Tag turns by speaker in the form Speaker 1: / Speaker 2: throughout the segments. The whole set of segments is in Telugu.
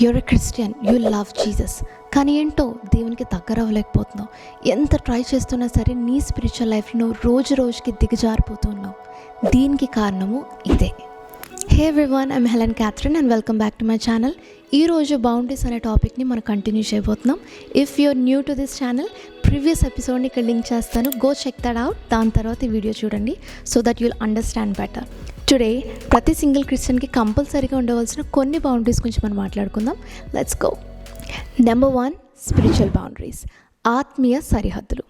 Speaker 1: Your a Christian, you love Jesus, కానీ ఏంటో దేవునికి దగ్గర అవ్వలేకపోతున్నావు. ఎంత ట్రై చేస్తున్నా సరే నీ స్పిరిచువల్ లైఫ్లో రోజు రోజుకి దిగజారిపోతున్నావు. దీనికి కారణము ఇదే. Hey everyone, I'm Helen Catherine and welcome back to my channel. ఈరోజు బౌండరీస్ అనే టాపిక్ని మనం కంటిన్యూ చేయబోతున్నాం. If you're new to this channel, previous ఎపిసోడ్ని ఇక్కడ లింక్ చేస్తాను, గో చెక్ దట్ అవుట్. దాని తర్వాత ఈ వీడియో చూడండి so that you'll understand better. Today ప్రతి సింగిల్ క్రిస్టియన్కి కంపల్సరీగా ఉండవలసిన కొన్ని బౌండరీస్ గురించి మనం మాట్లాడుకుందాం. Let's go. Number 1, spiritual boundaries, ఆత్మీయ సరిహద్దులు.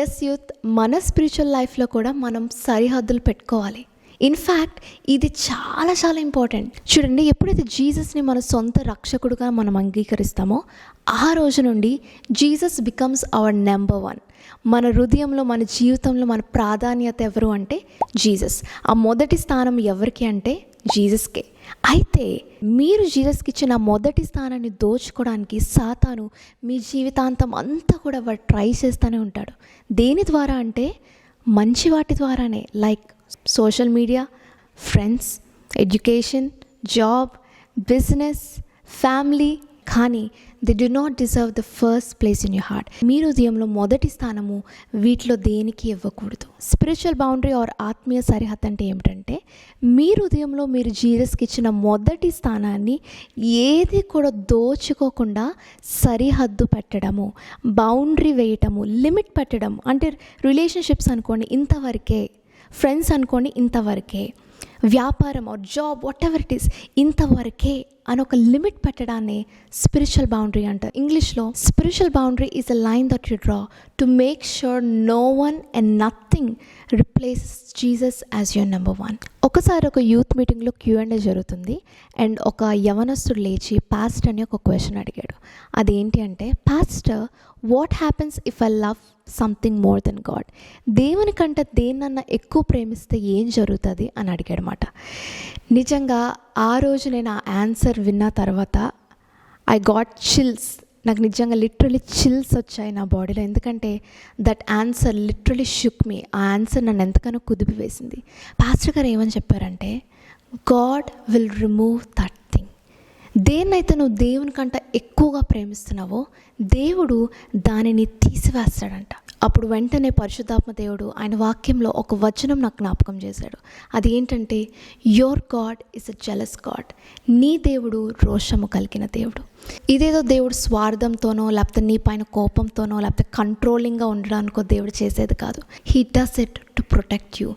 Speaker 1: ఎస్ యూత్, మన స్పిరిచువల్ లైఫ్లో కూడా మనం సరిహద్దులు పెట్టుకోవాలి. ఇన్ఫ్యాక్ట్ ఇది చాలా చాలా ఇంపార్టెంట్. చూడండి, ఎప్పుడైతే జీసస్ని మన సొంత రక్షకుడుగా మనం అంగీకరిస్తామో ఆ రోజు నుండి జీసస్ బికమ్స్ అవర్ నెంబర్ 1. మన హృదయంలో, మన జీవితంలో మన ప్రాధాన్యత ఎవరు అంటే జీసస్. ఆ మొదటి స్థానం ఎవరికి అంటే జీసస్కే. అయితే మీరు జీసస్కి ఇచ్చిన మొదటి స్థానాన్ని దోచుకోవడానికి సాతాను మీ జీవితాంతం అంతా కూడా వాడు ట్రై చేస్తూనే ఉంటాడు. దేని ద్వారా అంటే మంచి వాటి ద్వారానే, like social media, friends, education, job, business, family. కానీ they do not deserve the first place in your heart. మీ హృదయంలో మొదటి స్థానము వీటిలో దేనికి ఇవ్వకూడదు. స్పిరిచువల్ బౌండరీ ఆర్ ఆత్మీయ సరిహద్దు అంటే ఏమిటంటే మీ హృదయంలో మీరు జీసస్కి ఇచ్చిన మొదటి స్థానాన్ని ఏది కూడా దోచుకోకుండా సరిహద్దు పెట్టడము, బౌండరీ వేయటము, లిమిట్ పెట్టడం. అంటే రిలేషన్షిప్స్ అనుకోండి ఇంతవరకే, ఫ్రెండ్స్ అనుకోండి ఇంతవరకే, వ్యాపారం or job whatever it is ఇంతవరకే అని ఒక లిమిట్ పెట్టడాన్ని స్పిరిచువల్ బౌండరీ అంటారు. ఇంగ్లీష్లో spiritual boundary is a line that you draw to make sure no one and nothing replaces Jesus as your number 1. ఒకసారి ఒక యూత్ మీటింగ్లో Q&A జరుగుతుంది అండ్ ఒక యవనస్తుడు లేచి పాస్టర్ అని ఒక క్వశ్చన్ అడిగాడు. అదేంటి అంటే, pastor, what happens if I love something more than God? దేవుని కంటే దేన్నన్నా ఎక్కువ ప్రేమిస్తే ఏం జరుగుతుంది అని అడిగాడు అన్నమాట. నిజంగా ఆ రోజు నేను ఆ ఆన్సర్ విన్న తర్వాత ఐ గాట్ చిల్స్. నాకు నిజంగా లిటరలీ చిల్స్ వచ్చాయి నా బాడీలో. ఎందుకంటే that answer literally shook me. ఆ ఆన్సర్ నన్ను ఎంతగానో కుదిపివేసింది. పాస్టర్ గారు ఏమని చెప్పారంటే, God will remove that thing. దేన్నైతే నువ్వు దేవుని కంటే ఎక్కువగా ప్రేమిస్తున్నావో దేవుడు దానిని తీసివేస్తాడంట. అప్పుడు వెంటనే పరిశుద్ధాత్మ దేవుడు ఆయన వాక్యంలో ఒక వచనం నాకు జ్ఞాపకం చేశాడు. అది ఏంటంటే, your God is a jealous God. నీ దేవుడు రోషము కలిగిన దేవుడు. ఇదేదో దేవుడు స్వార్థంతోనో లేకపోతే నీ పైన కోపంతోనో లేకపోతే కంట్రోలింగ్గా ఉండడానికో దేవుడు చేసేది కాదు. He does it to protect you.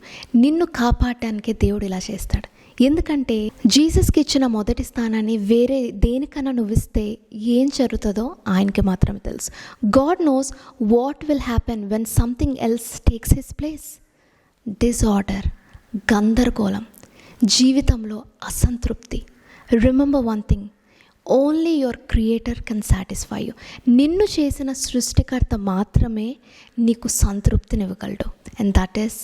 Speaker 1: నిన్ను కాపాడటానికే దేవుడు ఇలా చేస్తాడు. ఎందుకంటే జీసస్కి ఇచ్చిన మొదటి స్థానాన్ని వేరే దేనికన్నా నువ్వు ఇస్తే ఏం జరుగుతుందో ఆయనకి మాత్రమే తెలుసు. God knows what will happen when something else takes his place. Disorder, గందరగోళం, జీవితంలో అసంతృప్తి. Remember one thing, only your creator can satisfy you. నిన్ను చేసిన సృష్టికర్త మాత్రమే నీకు సంతృప్తినివ్వగలడు, and that is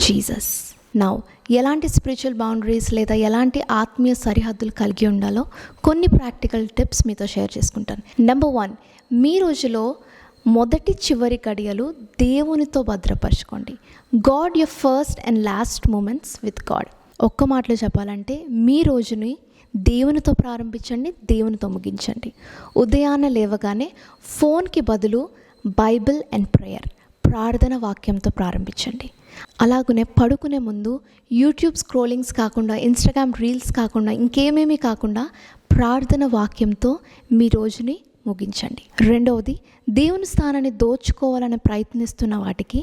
Speaker 1: Jesus. Now ఎలాంటి స్పిరిచువల్ బౌండరీస్ లేదా ఎలాంటి ఆత్మీయ సరిహద్దులు కలిగి ఉండాలో కొన్ని ప్రాక్టికల్ టిప్స్ మీతో షేర్ చేసుకుంటాను. నెంబర్ 1, మీ రోజులో మొదటి చివరి గడియలు దేవునితో భద్రపరచుకోండి. God your first and last moments with God. ఒక్క మాటలో చెప్పాలంటే మీ రోజుని దేవునితో ప్రారంభించండి, దేవునితో ముగించండి. ఉదయాన్నే లేవగానే ఫోన్కి బదులు బైబిల్ అండ్ ప్రేయర్, ప్రార్థన వాక్యంతో ప్రారంభించండి. అలాగనే పడుకునే ముందు యూట్యూబ్ స్క్రోలింగ్స్ కాకుండా, ఇన్స్టాగ్రామ్ రీల్స్ కాకుండా, ఇంకేమేమీ కాకుండా ప్రార్థన వాక్యంతో మీ రోజుని ముగించండి. రెండవది, దేవుని స్థానాన్ని దోచుకోవాలని ప్రయత్నిస్తున్న వాటికి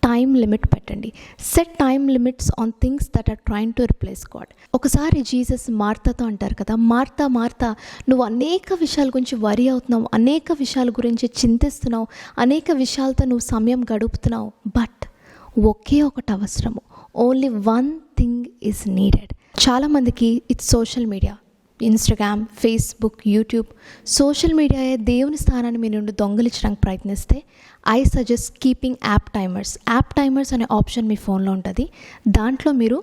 Speaker 1: టైం లిమిట్ పెట్టండి. Set time limits on things that are trying to replace God. ఒకసారి జీసస్ మార్తాతో అంటారు కదా, మార్తా మార్తా, నువ్వు అనేక విషయాల గురించి వరి అవుతున్నావు, అనేక విషయాల గురించి చింతిస్తున్నావు, అనేక విషయాలతో నువ్వు సమయం గడుపుతున్నావు, బట్ ఒకే ఒకటి అవసరము. Only one thing is needed. చాలామందికి it's social media, Instagram, Facebook, YouTube. Social మీడియాయే దేవుని స్థానాన్ని మీ నుండి దొంగిలించడానికి ప్రయత్నిస్తే I suggest keeping app timers. App timers అనే ఆప్షన్ మీ ఫోన్లో ఉంటుంది. దాంట్లో మీరు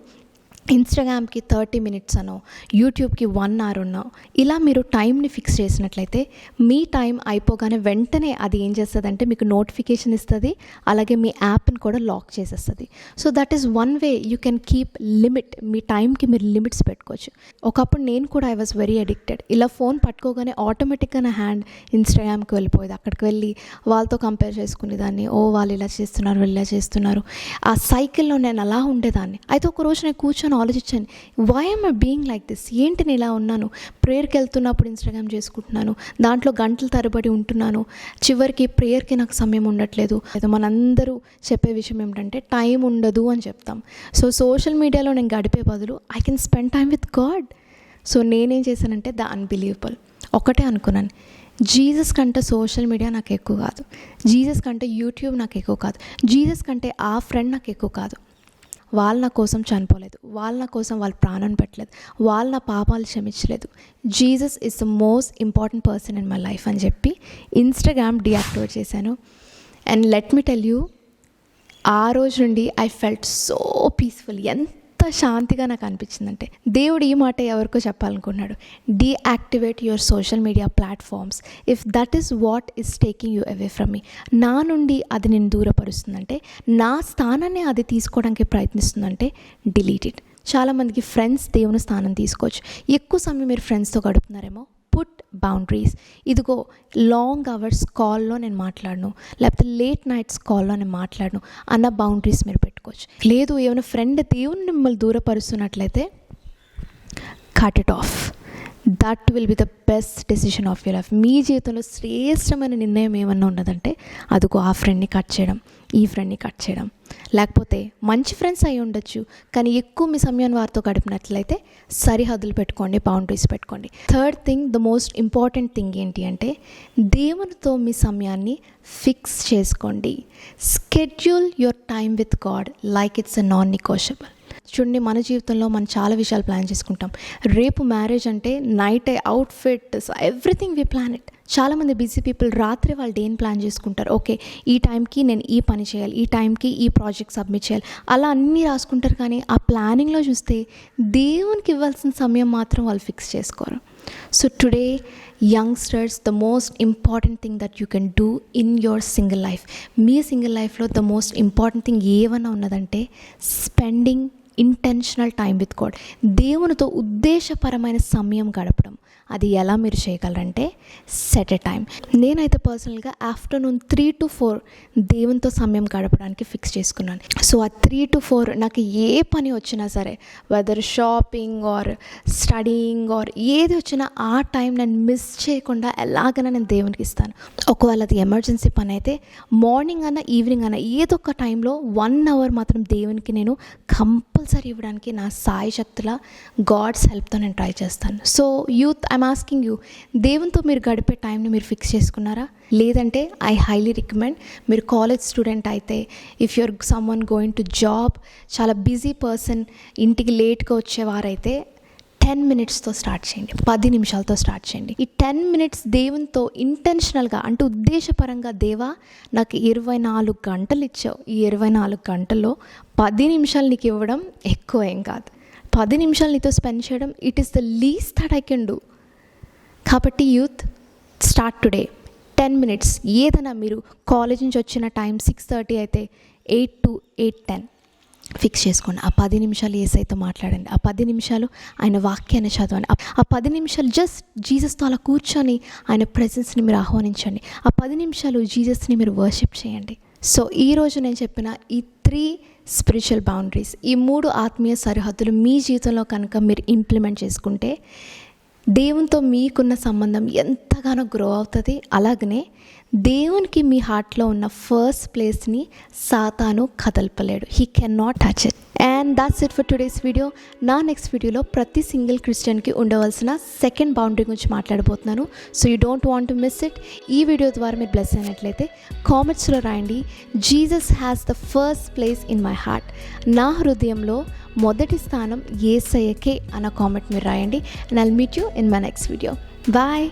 Speaker 1: ఇన్స్టాగ్రామ్కి 30 మినిట్స్ అనో, యూట్యూబ్కి 1 అవర్ ఉన్నో, ఇలా మీరు టైంని ఫిక్స్ చేసినట్లయితే మీ టైం అయిపోగానే వెంటనే అది ఏం చేస్తుందంటే మీకు నోటిఫికేషన్ ఇస్తుంది, అలాగే మీ యాప్ని కూడా లాక్ చేసేస్తుంది. So that is one way you can keep limit. మీ టైంకి మీరు లిమిట్స్ పెట్టుకోవచ్చు. ఒకప్పుడు నేను కూడా ఐ వాజ్ వెరీ అడిక్టెడ్. ఇలా ఫోన్ పట్టుకోగానే ఆటోమేటిక్గా నా హ్యాండ్ ఇన్స్టాగ్రామ్కి వెళ్ళిపోయేది. అక్కడికి వెళ్ళి వాళ్ళతో కంపేర్ చేసుకునేదాన్ని. ఓ వాళ్ళు ఇలా చేస్తున్నారు, వాళ్ళు ఇలా చేస్తున్నారు. ఆ సైకిల్లో నేను అలా ఉండేదాన్ని. అయితే ఒకరోజు నేను కూర్చొని ఆలోచించాను, why am I being like this? ఏంటి నేను ఇలా ఉన్నాను? ప్రేయర్కి వెళ్తున్నప్పుడు ఇన్స్టాగ్రామ్ చేసుకుంటున్నాను, దాంట్లో గంటల తరబడి ఉంటున్నాను, చివరికి ప్రేయర్కి నాకు సమయం ఉండట్లేదు. మనందరూ చెప్పే విషయం ఏమిటంటే టైం ఉండదు అని చెప్తాం. సో సోషల్ మీడియాలో నేను గడిపే బదులు I can spend time with God. So నేనేం చేశానంటే ద అన్బిలీవబుల్ ఒకటే అనుకున్నాను, జీసస్ కంటే సోషల్ మీడియా నాకు ఎక్కువ కాదు, జీసస్ కంటే యూట్యూబ్ నాకు ఎక్కువ కాదు, జీసస్ కంటే ఆ ఫ్రెండ్ నాకు ఎక్కువ కాదు. వాళ్ళు నా కోసం చనిపోలేదు, వాళ్ళు నా కోసం వాళ్ళ ప్రాణం పెట్టలేదు, వాళ్ళు నా పాపాలు క్షమించలేదు. Jesus is the most important person in my life అని చెప్పి ఇన్స్టాగ్రామ్ డీయాక్టివేట్ చేశాను. And let me tell you, ఆ రోజు నుండి ఐ ఫెల్ట్ సో పీస్ఫుల్. ఎంత శాంతిగా నాకు అనిపించిందంటే, దేవుడు ఈ మాట ఎవరికో చెప్పాలనుకున్నాడు, deactivate your social media platforms if that is what is taking you away from me. నా నుండి అది నేను దూరపరుస్తుందంటే, నా స్థానాన్ని అది తీసుకోవడానికి ప్రయత్నిస్తుందంటే డిలీట్ ఇట్. చాలామందికి ఫ్రెండ్స్ దేవుని స్థానం తీసుకోవచ్చు. ఎక్కువ సమయం మీరు ఫ్రెండ్స్తో గడుపుతున్నారేమో, పుట్ బౌండరీస్. ఇదిగో లాంగ్ అవర్స్ కాల్లో నేను మాట్లాడను, లేకపోతే లేట్ నైట్స్ కాల్లో నేను మాట్లాడను అన్న బౌండరీస్ మీరు పెట్టుకోవచ్చు. లేదు ఏమైనా ఫ్రెండ్ దేవుని మిమ్మల్ని దూరపరుస్తున్నట్లయితే cut it off. That will be the best decision of your life. మీ జీవితంలో శ్రేష్టమైన నిర్ణయం ఏమన్నా ఉన్నదంటే అదిగో ఆ ఫ్రెండ్ని కట్ చేయడం, ఈ ఫ్రెండ్ని కట్ చేయడం. లేకపోతే మంచి ఫ్రెండ్స్ అయి ఉండొచ్చు, కానీ ఎక్కువ మీ సమయాన్ని వారితో గడిపినట్లయితే సరిహద్దులు పెట్టుకోండి, బౌండరీస్ పెట్టుకోండి. Third thing, the most important thing ఏంటి అంటే దేవునితో మీ సమయాన్ని ఫిక్స్ చేసుకోండి. Schedule your time with God like it's a non negotiable. చూడండి, మన జీవితంలో మనం చాలా విషయాలు ప్లాన్ చేసుకుంటాం. రేపు మ్యారేజ్ అంటే night outfit, everything we plan it. చాలామంది బిజీ పీపుల్ రాత్రి వాళ్ళు డేని ప్లాన్ చేసుకుంటారు. ఓకే, ఈ టైంకి నేను ఈ పని చేయాలి, ఈ టైంకి ఈ ప్రాజెక్ట్ సబ్మిట్ చేయాలి, అలా అన్నీ రాసుకుంటారు. కానీ ఆ ప్లానింగ్లో చూస్తే దేవునికి ఇవ్వాల్సిన సమయం మాత్రం వాళ్ళు ఫిక్స్ చేసుకోరు. So today youngsters, the most important thing that you can do in your single life, me single లైఫ్లో ద మోస్ట్ ఇంపార్టెంట్ థింగ్ ఏమన్నా ఉన్నదంటే spending intentional time with God. దేవునితో ఉద్దేశపరమైన సమయం గడపడం. అది ఎలా మీరు చేయగలరంటే సెట్ ఎ టైం. నేనైతే పర్సనల్గా ఆఫ్టర్నూన్ 3 to 4 దేవునితో సమయం గడపడానికి ఫిక్స్ చేసుకున్నాను. సో ఆ 3 to 4 నాకు ఏ పని వచ్చినా సరే, వెదర్ షాపింగ్ ఆర్ స్టడీయింగ్ ఆర్ ఏది వచ్చినా ఆ టైం నేను మిస్ చేయకుండా ఎలాగైనా నేను దేవునికి ఇస్తాను. ఒకవేళ అది ఎమర్జెన్సీ పని అయితే మార్నింగ్ అన్నా ఈవినింగ్ అన్నా ఏదో ఒక టైంలో 1 hour మాత్రం దేవునికి నేను కంపల్సరీ ఇవ్వడానికి నా సాయి శక్తుల గాడ్స్ హెల్ప్తో నేను ట్రై చేస్తాను. So youth, I'm asking you, దేవునితో మీరు గడిపే టైంని మీరు ఫిక్స్ చేసుకున్నారా? లేదంటే ఐ హైలీ రికమెండ్, మీరు కాలేజ్ స్టూడెంట్ అయితే, if you're someone going to job, చాలా బిజీ పర్సన్, ఇంటికి లేట్గా వచ్చేవారైతే 10 minutesతో స్టార్ట్ చేయండి, 10 నిమిషాలతో స్టార్ట్ చేయండి. ఈ 10 minutes దేవునితో ఇంటెన్షనల్గా, అంటే ఉద్దేశపరంగా, దేవా నాకు 24 గంటలు ఇచ్చావు, ఈ 24 గంటల్లో 10 నిమిషాలు నీకు ఇవ్వడం ఎక్కువ ఏం కాదు. 10 నిమిషాలు నీతో స్పెండ్ చేయడం, it is the least that I can do. కాబట్టి యూత్, స్టార్ట్ టుడే 10 minutes. ఏదైనా మీరు కాలేజ్ నుంచి వచ్చిన టైం 6:30 అయితే 8 to 8:10 ఫిక్స్ చేసుకోండి. ఆ 10 నిమిషాలు యేసయ్యతో మాట్లాడండి. ఆ 10 నిమిషాలు ఆయన వాక్యాన్ని చదవండి. ఆ 10 నిమిషాలు జస్ట్ జీసస్తో అలా కూర్చొని ఆయన ప్రెజెన్స్ని మీరు ఆహ్వానించండి. ఆ 10 నిమిషాలు జీసస్ని మీరు వర్షిప్ చేయండి. సో ఈరోజు నేను చెప్పిన ఈ 3 స్పిరిచువల్ బౌండరీస్, ఈ 3 ఆత్మీయ సరిహద్దులు మీ జీవితంలో కనుక మీరు ఇంప్లిమెంట్ చేసుకుంటే దేవునితో మీకున్న సంబంధం ఎంతగానో గ్రో అవుతుంది. అలాగనే దేవునికి మీ హార్ట్లో ఉన్న ఫస్ట్ ప్లేస్ని సాతాను కదల్పలేడు. He can not touch it. And that's it for today's video. నా నెక్స్ట్ వీడియోలో ప్రతి సింగిల్ క్రిస్టియన్కి ఉండవలసిన సెకండ్ బౌండరీ గురించి మాట్లాడబోతున్నాను. So you don't want to miss it. ఈ వీడియో ద్వారా మీరు బ్లెస్ అయినట్లయితే కామెంట్స్లో రాయండి, Jesus has the first place in my heart. నా హృదయంలో మొదటి స్థానం యేసయ్యకే అన్న కామెంట్ మీరు రాయండి. And I'll meet you in my next video. Bye.